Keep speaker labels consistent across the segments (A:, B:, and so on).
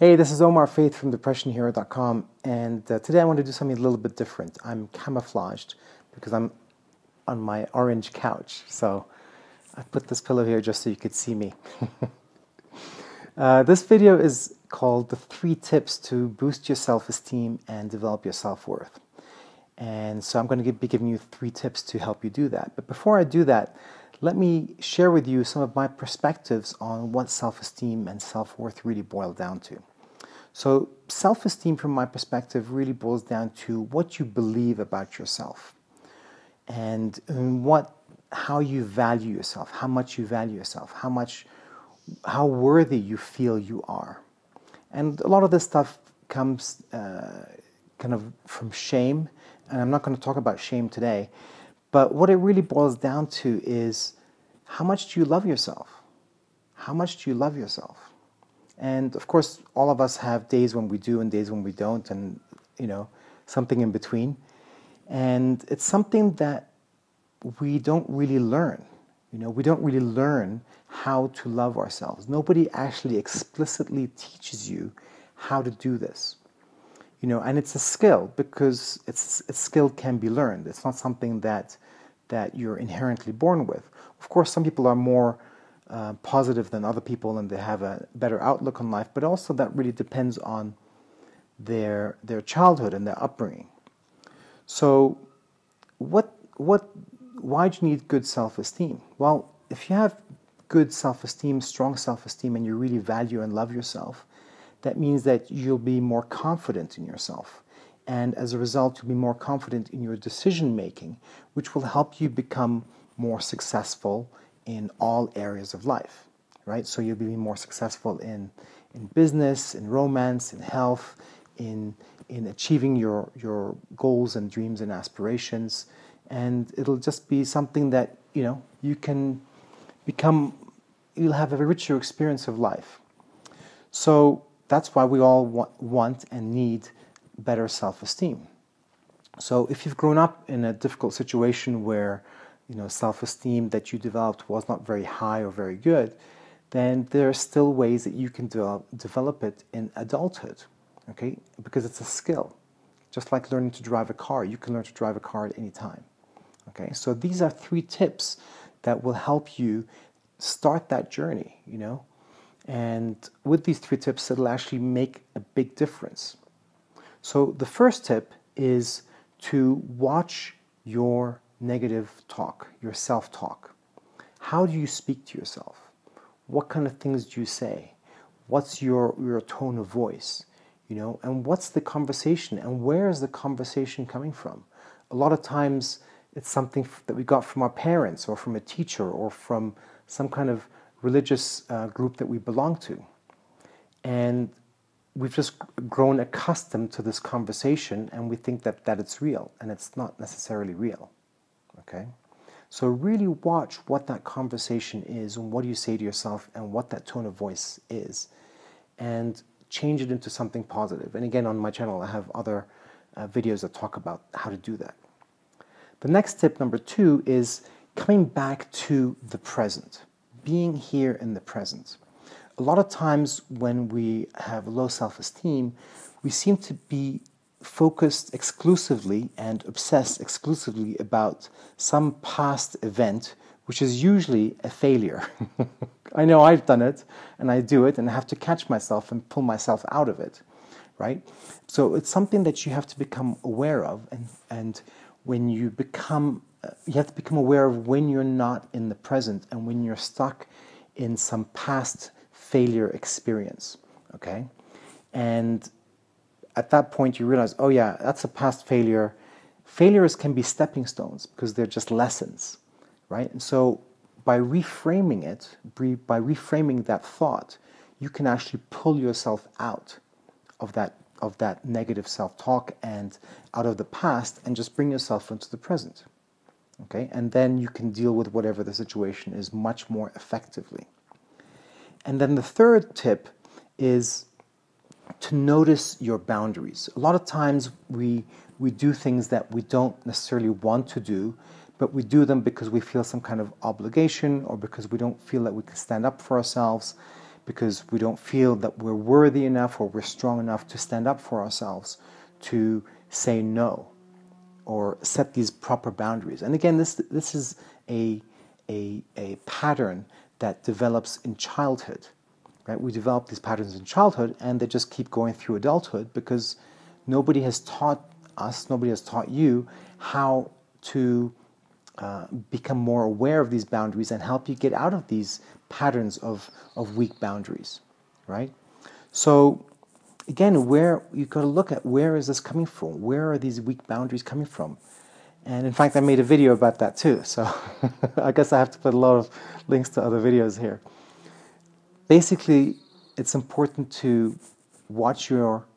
A: Hey, this is Omar Faith from DepressionHero.com, and today I want to do something a little bit different. I'm camouflaged because I'm on my orange couch, so I put this pillow here just so you could see me. This video is called The 3 Tips to Boost Your Self-Esteem and Develop Your Self-Worth. And so I'm going to be giving you 3 tips to help you do that. But before I do that, let me share with you some of my perspectives on what self-esteem and self-worth really boil down to. So self-esteem, from my perspective, really boils down to what you believe about yourself and how you value yourself, how much you value yourself, how worthy you feel you are. And a lot of this stuff comes kind of from shame, and I'm not going to talk about shame today, but what it really boils down to is how much do you love yourself? How much do you love yourself? And of course, all of us have days when we do and days when we don't, and something in between. And it's something that we don't really learn. We don't really learn how to love ourselves. Nobody actually explicitly teaches you how to do this. And it's a skill, because a skill can be learned. It's not something that you're inherently born with. Of course, some people are more positive than other people, and they have a better outlook on life, but also that really depends on their childhood and their upbringing. So why do you need good self-esteem? Well, if you have good self-esteem, strong self-esteem, and you really value and love yourself, that means that you'll be more confident in yourself. And as a result, you'll be more confident in your decision making, which will help you become more successful in all areas of life, right? So you'll be more successful in business, in romance, in health, in achieving your goals and dreams and aspirations. And it'll just be something that, you can you'll have a richer experience of life. So that's why we all want and need better self-esteem. So if you've grown up in a difficult situation where self-esteem that you developed was not very high or very good, then there are still ways that you can develop it in adulthood, okay? Because it's a skill. Just like learning to drive a car, you can learn to drive a car at any time, okay? So these are 3 tips that will help you start that journey, And with these 3 tips, it'll actually make a big difference. So the first tip is to watch your negative talk, your self-talk. How do you speak to yourself? What kind of things do you say? What's your tone of voice? And what's the conversation? And where is the conversation coming from? A lot of times it's something that we got from our parents or from a teacher or from some kind of religious group that we belong to. And we've just grown accustomed to this conversation, and we think that it's real, and it's not necessarily real. Okay? So really watch what that conversation is, and what do you say to yourself, and what that tone of voice is, and change it into something positive. And again, on my channel, I have other videos that talk about how to do that. The next tip, number 2, is coming back to the present, being here in the present. A lot of times when we have low self-esteem, we seem to be focused exclusively and obsessed exclusively about some past event, which is usually a failure. I know I've done it, and I do it, and I have to catch myself and pull myself out of it, right? So it's something that you have to become aware of, and when you have to become aware of when you're not in the present and when you're stuck in some past failure experience, okay? And at that point you realize, oh yeah, that's a past failure. Failures can be stepping stones because they're just lessons, right? And so by reframing it, by reframing that thought, you can actually pull yourself out of that negative self-talk and out of the past, and just bring yourself into the present, okay? And then you can deal with whatever the situation is much more effectively. And then the third tip is to notice your boundaries. A lot of times we do things that we don't necessarily want to do, but we do them because we feel some kind of obligation, or because we don't feel that we can stand up for ourselves. because we don't feel that we're worthy enough or we're strong enough to stand up for ourselves, to say no, or set these proper boundaries. And again, this is a pattern that develops in childhood, right? We develop these patterns in childhood, and they just keep going through adulthood because nobody has taught us, nobody has taught you how to become more aware of these boundaries and help you get out of these patterns of weak boundaries, right? So again, you've got to look at, where is this coming from? Where are these weak boundaries coming from? And in fact, I made a video about that too. So I guess I have to put a lot of links to other videos here. Basically, it's important to watch your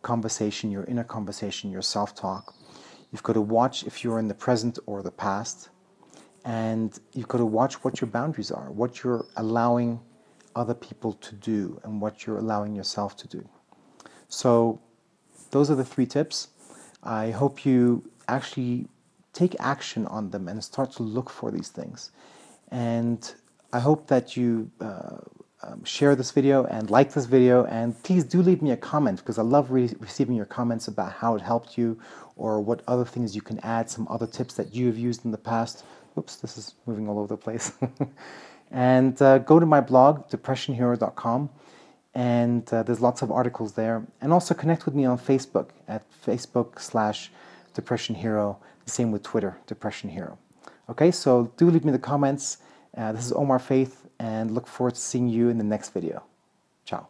A: conversation, your inner conversation, your self-talk. You've got to watch if you're in the present or the past. And you've got to watch what your boundaries are, what you're allowing other people to do, and what you're allowing yourself to do. So those are the 3 tips. I hope you actually take action on them and start to look for these things. And I hope that you share this video and like this video, and please do leave me a comment, because I love receiving your comments about how it helped you or what other things you can add, some other tips that you have used in the past. Oops, this is moving all over the place. And go to my blog, DepressionHero.com. And there's lots of articles there. And also connect with me on Facebook at Facebook/DepressionHero. The same with Twitter, DepressionHero. Okay, so do leave me the comments. This is Omar Faith, and look forward to seeing you in the next video. Ciao.